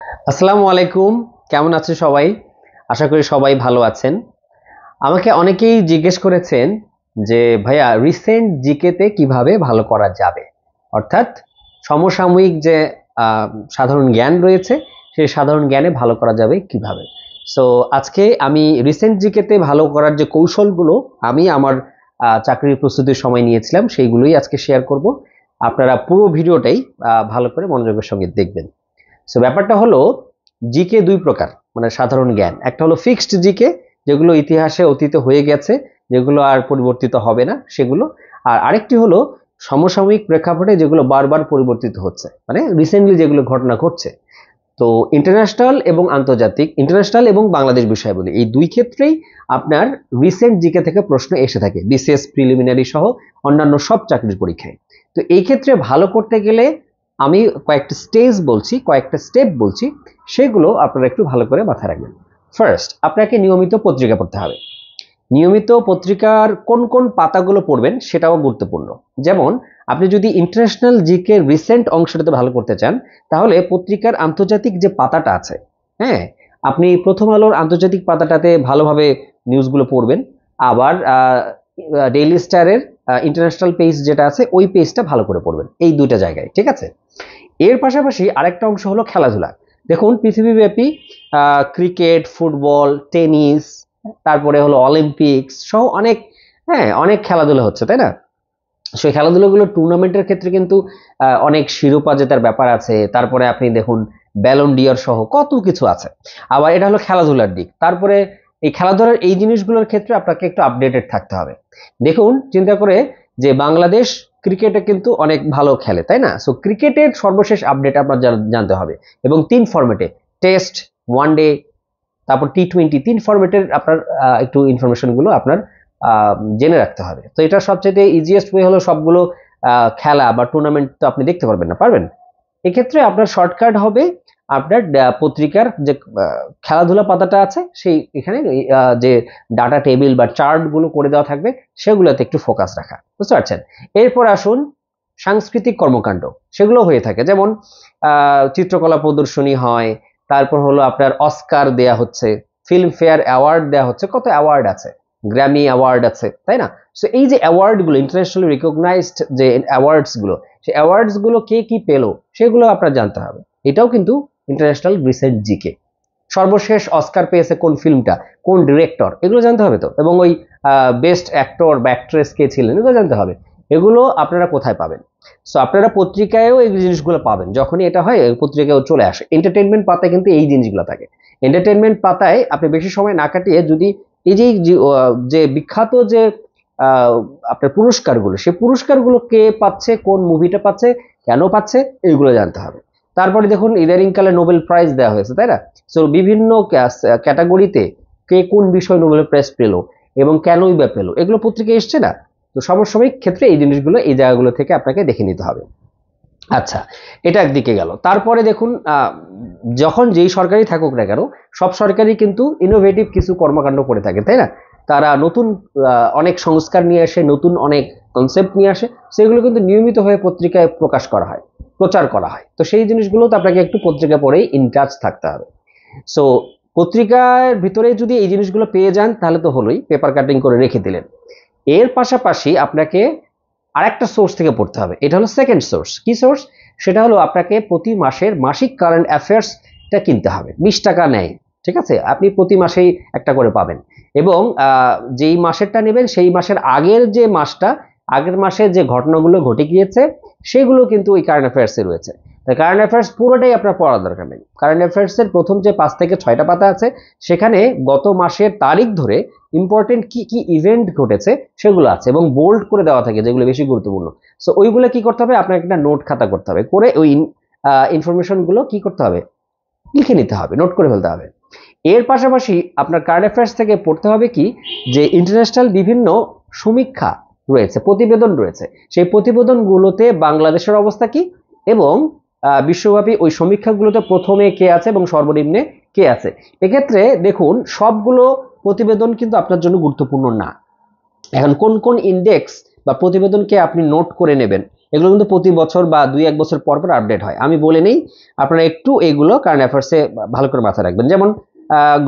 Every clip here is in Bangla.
আসসালামু আলাইকুম। কেমন আছেন সবাই? আশা করি সবাই ভালো আছেন। আমাকে অনেকেই জিজ্ঞেস করেছেন যে ভাইয়া রিসেন্ট জিকেতে কিভাবে ভালো করা যাবে? অর্থাৎ সমসাময়িক যে আ সাধারণ জ্ঞান রয়েছে, সেই সাধারণ জ্ঞানে ভালো করা যাবে কিভাবে? সো আজকে আমি রিসেন্ট জিকেতে ভালো করার যে কৌশলগুলো আমি আমার চাকরির প্রস্তুতির সময় নিয়েছিলাম, সেইগুলোই আজকে শেয়ার করব। আপনারা পুরো ভিডিওটাই ভালো করে মনোযোগের সঙ্গে দেখবেন। সো ব্যাপারটা হলো জিকে দুই প্রকার, মানে সাধারণ জ্ঞান। একটা হলো ফিক্সড জিকে, যেগুলো ইতিহাসে অতীতে হয়ে গেছে, যেগুলো আর পরিবর্তিত হবে না সেগুলো। আর আরেকটি হলো সমসাময়িক প্রেক্ষাপটে যেগুলো বারবার পরিবর্তিত হচ্ছে, মানে রিসেন্টলি যেগুলো ঘটনা ঘটছে। তো ইন্টারন্যাশনাল এবং আন্তর্জাতিক, ইন্টারন্যাশনাল এবং বাংলাদেশ বিষয়াবলী, এই দুই ক্ষেত্রেই আপনার রিসেন্ট জিকে থেকে প্রশ্ন এসে থাকে, বিসিএস প্রিলিমিনারি সহ অন্যান্য সব চাকরির পরীক্ষায়। তো এই ক্ষেত্রে ভালো করতে গেলে আমি কয়েকটা স্টেজ বলছি, কয়েকটা স্টেপ বলছি, সেগুলো আপনারা একটু ভালো করে মাথায় রাখবেন। ফার্স্ট, আপনাকে নিয়মিত পত্রিকা পড়তে হবে। নিয়মিত পত্রিকার কোন কোন পাতাগুলো পড়বেন সেটাও গুরুত্বপূর্ণ। যেমন আপনি যদি ইন্টারন্যাশনাল জিকে রিসেন্ট অংশটাতে ভালো করতে চান, তাহলে পত্রিকার আন্তর্জাতিক যে পাতাটা আছে, হ্যাঁ, আপনি প্রথম আলোর আন্তর্জাতিক পাতাটাতে ভালোভাবে নিউজগুলো পড়বেন। আবার ডেইলি স্টারের ইন্টারন্যাশনাল পেজ যেটা আছে, ওই পেজটা ভালো করে পড়বেন, এই দুইটা জায়গায়, ঠিক আছে? এর পাশাপাশি আরেকটা অংশ হলো খেলাধুলা। দেখুন পৃথিবীব্যাপী ক্রিকেট, ফুটবল, টেনিস, তারপরে হলো অলিম্পিক্স সহ অনেক, হ্যাঁ, অনেক খেলাধুলা হচ্ছে, তাই না? সেই খেলাধুলাগুলো টুর্নামেন্টের ক্ষেত্রে কিন্তু অনেক শিরোপা জেতার ব্যাপার আছে। তারপরে আপনি দেখুন ব্যালন ডিওর সহ কত কিছু আছে। আবার এটা হলো খেলাধুলার দিক। তারপরে এই খেলাধুলার এই জিনিসগুলোর ক্ষেত্রে আপনাকে একটু আপডেটেড থাকতে হবে। দেখুন চিন্তা করে যে বাংলাদেশ ক্রিকেটে কিন্তু অনেক ভালো খেলে, তাই না? সো ক্রিকেটের সর্বশেষ আপডেট আপনার জানতে হবে, এবং 3 ফরম্যাটে, টেস্ট, ওয়ানডে, তারপর টি-20, 3 ফরম্যাটের আপনার একটু ইনফরমেশন গুলো আপনার জেনে রাখতে হবে। তো এটা সবচেয়ে ইজিয়েস্ট ওয়ে হলো সবগুলো খেলা বা টুর্নামেন্ট তো আপনি দেখতে পারবেন না, পারবেন? এক্ষেত্রে আপনার শর্টকাট হবে আপনার পত্রিকার যে খেলাধুলা পাতাটা আছে, সেই এখানে যে ডাটা টেবিল বা চার্ট গুলো করে দেওয়া থাকবে, সেগুলোতে একটু ফোকাস রাখা, বুঝতে পারছেন? এরপর আসুন সাংস্কৃতিক কর্মকাণ্ড, সেগুলো হয়ে থাকে, যেমন চিত্রকলা প্রদর্শনী হয়, তারপর হলো আপনার অস্কার দেয়া হচ্ছে, ফিল্ম ফেয়ার অ্যাওয়ার্ড দেওয়া হচ্ছে, কত অ্যাওয়ার্ড আছে, গ্র্যামি অ্যাওয়ার্ড আছে, তাই না? সো এই যে অ্যাওয়ার্ড গুলো, ইন্টারন্যাশনালি রিকগনাইজড যে অ্যাওয়ার্ডস গুলো, সেই অ্যাওয়ার্ডস গুলো কে কি পেলো সেগুলো আপনার জানতে হবে। এটাও কিন্তু ইন্টারন্যাশনাল রিসেন্ট জিকে। সর্বশেষ অস্কার পেয়েছে কোন ফিল্মটা, কোন ডিরেক্টর, এগুলো জানতে হবে তো, এবং ওই বেস্ট অ্যাক্টর বা অ্যাক্ট্রেস কে ছিলেন, এগুলো জানতে হবে। এগুলো আপনারা কোথায় পাবেন? সো আপনারা পত্রিকায়ও এই জিনিসগুলো পাবেন। যখনই এটা হয় পত্রিকায়ও চলে আসে। এন্টারটেনমেন্ট পাতায় কিন্তু এই জিনিসগুলো থাকে। এন্টারটেনমেন্ট পাতায় আপনি বেশি সময় না কাটিয়ে যদি এই যে বিখ্যাত যে আপনার পুরস্কারগুলো, সেই পুরস্কারগুলো কে পাচ্ছে, কোন মুভিটা পাচ্ছে, কেন পাচ্ছে, এইগুলো জানতে হবে। তারপরে দেখুন ইদানিং কালে নোবেল প্রাইজ দেওয়া হয়েছে, তাই না? সো বিভিন্ন ক্যাটাগরিতে কে কোন বিষয় নোবেল প্রাইজ পেলো এবং কেনই বা পেলো, এগুলো পত্রিকায় এসছে না? তো সমসাময়িক ক্ষেত্রে এই জিনিসগুলো এই জায়গাগুলো থেকে আপনাকে দেখে নিতে হবে। আচ্ছা, এটা একদিকে গেল। তারপরে দেখুন যখন যেই সরকারই থাকুক না কেন, সব সরকারই কিন্তু ইনোভেটিভ কিছু কর্মকাণ্ড করে থাকে, তাই না? তারা নতুন অনেক সংস্কার নিয়ে আসে, নতুন অনেক কনসেপ্ট নিয়ে আসে, সেগুলো কিন্তু নিয়মিত হয়ে পত্রিকায় প্রকাশ করা হয়, প্রচার করা হয়। তো সেই জিনিসগুলো তো আপনাকে একটু পত্রিকা পড়েই ইন টাচ থাকতে হবে। সো পত্রিকার ভিতরে যদি এই জিনিসগুলো পেয়ে যান তাহলে তো হলোই, পেপার কাটিং করে রেখে দিলেন। এর পাশাপাশি আপনাকে আরেকটা সোর্স থেকে পড়তে হবে, এটা হলো সেকেন্ড সোর্স। কি সোর্স? সেটা হলো আপনাকে প্রতি মাসের মাসিক কারেন্ট অ্যাফেয়ার্সটা কিনতে হবে, 20 টাকা নেয়, ঠিক আছে? আপনি প্রতি মাসেই একটা করে পাবেন, এবং যেই মাসেরটা নেবেন সেই মাসের আগের যে মাসটা, আগের মাসে যে ঘটনাগুলো ঘটে গিয়েছে সেগুলো কিন্তু ওই কারেন্ট অ্যাফেয়ার্সে রয়েছে। তাই কারেন্ট অ্যাফেয়ার্স পুরোটাই আপনার পড়ার দরকার নেই। কারেন্ট অ্যাফেয়ার্সের প্রথম যে 5 থেকে 6টা পাতা আছে, সেখানে গত মাসের তারিখ ধরে ইম্পর্টেন্ট কি কি ইভেন্ট ঘটেছে সেগুলো আছে, এবং বোল্ড করে দেওয়া থাকে যেগুলো বেশি গুরুত্বপূর্ণ। সো ওইগুলো কি করতে হবে, আপনাকে একটা নোট খাতা করতে হবে, করে ওই ইনফরমেশন গুলো কি করতে হবে, লিখে নিতে হবে, নোট করে ফেলতে হবে। এর পাশাপাশি আপনার কারেন্ট অ্যাফেয়ার্স থেকে পড়তে হবে কি, যে ইন্টারন্যাশনাল বিভিন্ন সমীক্ষা রয়েছে, প্রতিবেদন রয়েছে, সেই প্রতিবেদনগুলোতে বাংলাদেশের অবস্থা কি, এবং বিশ্বব্যাপী ওই সমীক্ষাগুলোতে প্রথমে কে আছে এবং সর্বনিম্নে কে আছে। এক্ষেত্রে দেখুন সবগুলো প্রতিবেদন কিন্তু আপনার জন্য গুরুত্বপূর্ণ না। এখন কোন কোন ইন্ডেক্স বা প্রতিবেদনকে আপনি নোট করে নেবেন, এগুলো কিন্তু প্রতি বছর বা 2-1 বছর পর পর আপডেট হয়। আমি বলে নেই, আপনারা একটু এগুলো কারেন্ট অ্যাফেয়ার্সে ভালো করে মাথায় রাখবেন। যেমন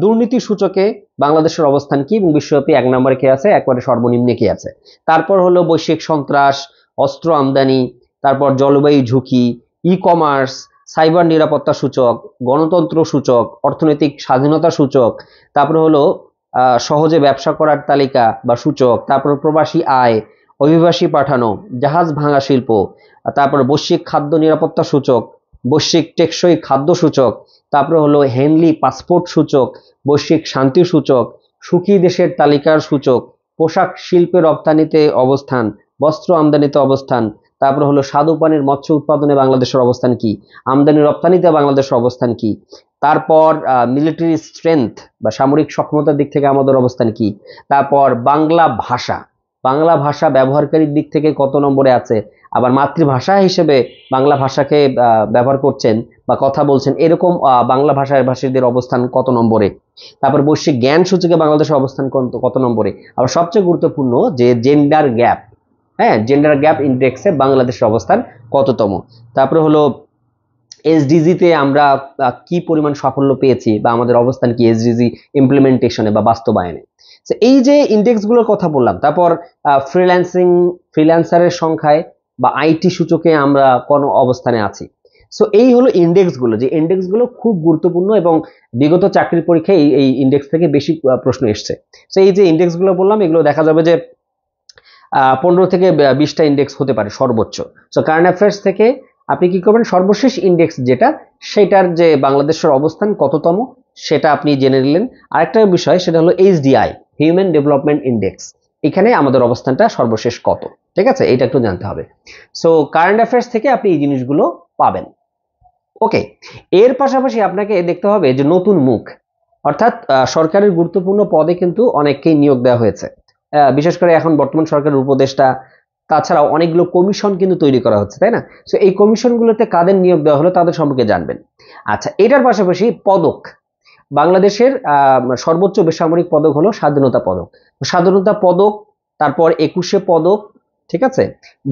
দুর্নীতি সূচকে বাংলাদেশের অবস্থান কি এবং বিশ্বব্যাপী 1 নম্বরে কে আছে, একবারে সর্বনিম্নে কে আছে। তারপর হলো বৈশ্বিক সন্ত্রাস, অস্ত্র আমদানি, তারপর জলবায়ু ঝুঁকি, ই-কমার্স, সাইবার নিরাপত্তা সূচক, গণতন্ত্র সূচক, অর্থনৈতিক স্বাধীনতা সূচক, তারপর হলো সহজে ব্যবসা করার তালিকা বা সূচক, তারপর প্রবাসী আয়, অভিবাসী পাঠানো, জাহাজ ভাঙা শিল্প, তারপর বৈশ্বিক খাদ্য নিরাপত্তা সূচক, বৈশ্বিক টেকসই খাদ্য সূচক, তারপরে হলো হেনলি পাসপোর্ট সূচক, বৈশ্বিক শান্তি সূচক, সুখী দেশের তালিকার সূচক, পোশাক শিল্পের রপ্তানিতে অবস্থান, বস্ত্র আমদানিতে অবস্থান, তারপর হলো স্বাদু পানির মৎস্য উৎপাদনে বাংলাদেশের অবস্থান কি, আমদানি রপ্তানিতে বাংলাদেশের অবস্থান কি, তারপর মিলিটারি স্ট্রেংথ বা সামরিক সক্ষমতার দিক থেকে আমাদের অবস্থান কি, তারপর বাংলা ভাষা ব্যবহারকারীর দিক থেকে কত নম্বরে আছে, আবার মাতৃভাষা হিসেবে বাংলা ভাষাকে ব্যবহার করছেন বা কথা বলছেন এরকম বাংলা ভাষার ভাষীদের অবস্থান কত নম্বরে, তারপর বৈশ্বিক জ্ঞান সূচকে বাংলাদেশের অবস্থান কত নম্বরে, আবার সবচেয়ে গুরুত্বপূর্ণ যে জেন্ডার গ্যাপ, হ্যাঁ জেন্ডার গ্যাপ ইন্ডেক্সে বাংলাদেশের অবস্থান কততম, তারপরে হলো এসডিজিতে আমরা কি পরিমাণ সাফল্য পেয়েছি বা আমাদের অবস্থান কি এসডিজি ইমপ্লিমেন্টেশনে বা বাস্তবায়নে। এই যে ইন্ডেক্সগুলোর কথা বললাম, তারপর ফ্রিল্যান্সারের সংখ্যায় বা আইটি সূচকে আমরা কোন অবস্থানে আছি। সো এই হলো ইন্ডেক্সগুলো, যে ইন্ডেক্সগুলো খুব গুরুত্বপূর্ণ এবং বিগত চাকরির পরীক্ষায় এই ইন্ডেক্স থেকে বেশি প্রশ্ন এসছে। সো এই যে ইন্ডেক্সগুলো বললাম, এগুলো দেখা যাবে যে 15 থেকে 20টা ইন্ডেক্স হতে পারে সর্বোচ্চ। সো কারেন্ট অ্যাফেয়ার্স থেকে আপনি কি করবেন, সর্বশেষ ইন্ডেক্স যেটা, সেটার যে বাংলাদেশের অবস্থান কততম সেটা আপনি জেনে নিলেন। আরেকটা বিষয় সেটা হলো এইচডিআই, হিউম্যান ডেভেলপমেন্ট ইন্ডেক্স, এখানে আমাদের অবস্থানটা সর্বশেষ কত, ঠিক আছে, এটা একটু জানতে হবে। সো কারেন্ট অ্যাফেয়ার্স থেকে আপনি এই জিনিসগুলো পাবেন। ওকে, এর পাশাপাশি আপনাকে দেখতে হবে যে নতুন মুখ, অর্থাৎ সরকারের গুরুত্বপূর্ণ পদে কিন্তু অনেককেই নিয়োগ দেওয়া হয়েছে, বিশেষ করে এখন বর্তমান সরকারের উপদেষ্টা, তাছাড়াও অনেকগুলো কমিশন কিন্তু তৈরি করা হচ্ছে, তাই না? সো এই কমিশনগুলোতে কাদের নিয়োগ দেওয়া হলো তাদের সম্পর্কে জানবেন। আচ্ছা, এটার পাশাপাশি পদক, বাংলাদেশের সর্বোচ্চ বেসামরিক পদক হলো স্বাধীনতা পদক। স্বাধীনতা পদক, তারপর 21শে পদক, ঠিক আছে,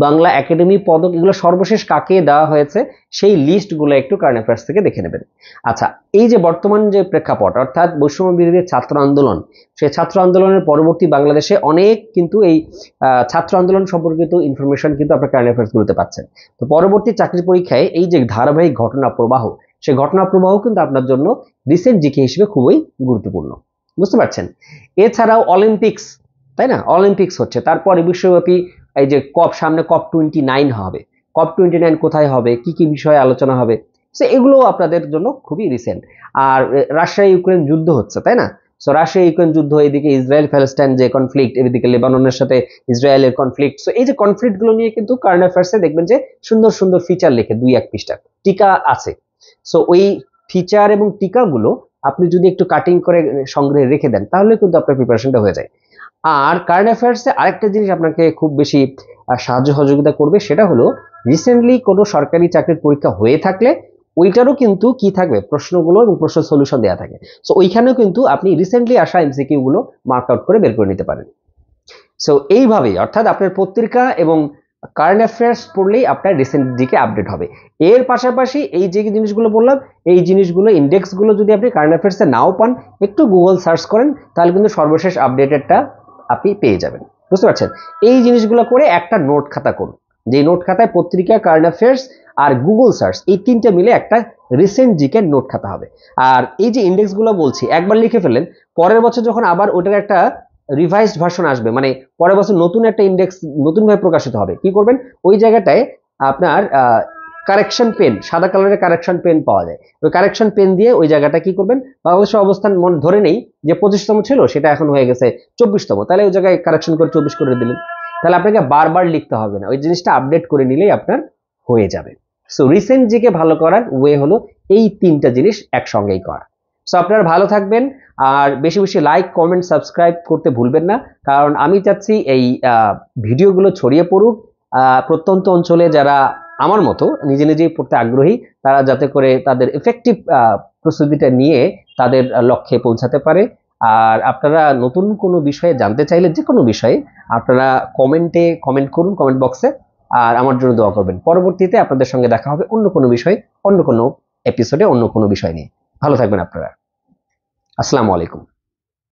বাংলা একাডেমি পদক, এগুলো সর্বশেষ কাকে দেওয়া হয়েছে সেই লিস্টগুলো একটু কারেন্ট অ্যাফেয়ার্স থেকে দেখে নেবেন। আচ্ছা, এই যে বর্তমান যে প্রেক্ষাপট, অর্থাৎ বৈষম্য বিরোধী ছাত্র আন্দোলন, সেই ছাত্র আন্দোলনের পরবর্তী বাংলাদেশে অনেক কিন্তু এই ছাত্র আন্দোলন সম্পর্কিত ইনফরমেশন কিন্তু আপনার কারেন্ট অ্যাফেয়ার্স গুলোতে পাচ্ছেন। তো পরবর্তী চাকরি পরীক্ষায় এই যে ধারাবাহিক ঘটনা প্রবাহ, সেই ঘটনা প্রবাহ কিন্তু আপনার জন্য রিসেন্ট জিকে হিসেবে খুবই গুরুত্বপূর্ণ, বুঝতে পারছেন? এছাড়াও অলিম্পিক্স, তাই না, অলিম্পিক্স হচ্ছে, তারপরে বিশ্বব্যাপী এই যে সামনে COP29 হবে, COP29 কোথায় হবে, কি কি বিষয়ে আলোচনা হবে, সো এগুলো আপনাদের জন্য খুবই রিসেন্ট। আর রাশিয়া ইউক্রেন যুদ্ধ হচ্ছে, তাই না? সো রাশিয়া ইউক্রেন যুদ্ধ, এদিকে ইসরায়েল প্যালেস্টাইন যে কনফ্লিক্ট, এদিকে লেবাননের সাথে ইসরায়েলের কনফ্লিক্ট, সো এই যে কনফ্লিক্ট গুলো নিয়ে কিন্তু কারেন্ট অ্যাফেয়ার্সে দেখবেন যে সুন্দর সুন্দর ফিচার লিখে 2-1 পৃষ্ঠা টিকা আছে। সো ওই ফিচার এবং টিকাগুলো আপনি যদি একটু কাটিং করে সংগ্রহে রেখে দেন তাহলে কিন্তু আপনার প্রিপারেশনটা হয়ে যায়। আর কারেন্ট অ্যাফেয়ার্সে আরেকটা জিনিস আপনাকে খুব বেশি সাহায্য সহযোগিতা করবে, সেটা হলো রিসেন্টলি কোনো সরকারি চাকরির পরীক্ষা হয়ে থাকলে ওইটারও কিন্তু কি থাকবে, প্রশ্নগুলো এবং প্রশ্ন সলিউশন দেওয়া থাকে। সো ওইখানেও কিন্তু আপনি রিসেন্টলি আসা এমসিকিউ গুলো মার্ক আউট করে বের করে নিতে পারেন। সো এইভাবেই, অর্থাৎ আপনার পত্রিকা এবং কারেন্ট অ্যাফেয়ার্স পড়লেই আপনার রিসেন্ট দিকে আপডেট হবে। এর পাশাপাশি এই যে জিনিসগুলো বললাম, এই জিনিসগুলো ইন্ডেক্সগুলো যদি আপনি কারেন্ট অ্যাফেয়ার্সে নাও পান, একটু গুগল সার্চ করেন, তাহলে কিন্তু সর্বশেষ আপডেটেডটা আপনি পেয়ে যাবেন, বুঝতে পারছেন? এই জিনিসগুলো করে একটা নোট খাতা করুন, যে নোট খাতায় পত্রিকা, কারেন্ট অ্যাফেয়ার্স আর গুগল সার্চ, এই তিনটা মিলে একটা রিসেন্ট জিকে নোট খাতা হবে। আর এই যে ইন্ডেক্সগুলো বলছি, একবার লিখে ফেলেন, পরের বছর যখন আবার ওটার একটা রিভাইজড ভার্সন আসবে, মানে পরের বছর নতুন একটা ইন্ডেক্স নতুনভাবে প্রকাশিত হবে, কি করবেন, ওই জায়গাটায় আপনার কারেকশন পেন, সাদা কালারের কারেকশন পেন পাওয়া যায়, ওই কারেকশন পেন দিয়ে ওই জায়গাটা কি করবেন, বাংলাদেশের অবস্থান ধরে নেই যে 25তম ছিল, সেটা এখন হয়ে গেছে 24তম, তাহলে ওই জায়গায় কারেকশন করে 24 করে দিলেন, তাহলে আপনাকে বারবার লিখতে হবে না, ওই জিনিসটা আপডেট করে নিলেই আপনার হয়ে যাবে। সো রিসেন্ট জিকে ভালো করার ওয়ে হলো এই তিনটা জিনিস একসঙ্গেই করা। সো আপনারা ভালো থাকবেন, আর বেশি বেশি লাইক, কমেন্ট, সাবস্ক্রাইব করতে ভুলবেন না, কারণ আমি চাচ্ছি এই ভিডিওগুলো ছড়িয়ে পড়ুক, প্রত্যন্ত অঞ্চলে যারা আমার মতো নিজে নিজেই পড়তে আগ্রহী, তারা যাতে করে তাদের এফেক্টিভ প্রস্তুতিটা নিয়ে তাদের লক্ষ্যে পৌঁছাতে পারে। আর আপনারা নতুন কোনো বিষয়ে জানতে চাইলে, যে কোনো বিষয়ে আপনারা কমেন্ট করুন, কমেন্ট বক্সে, আর আমার জন্য দোয়া করবেন। পরবর্তীতে আপনাদের সঙ্গে দেখা হবে অন্য কোনো বিষয়, অন্য কোনো এপিসোডে, অন্য কোনো বিষয় নিয়ে। ভালো থাকবেন আপনারা। আসসালামু আলাইকুম।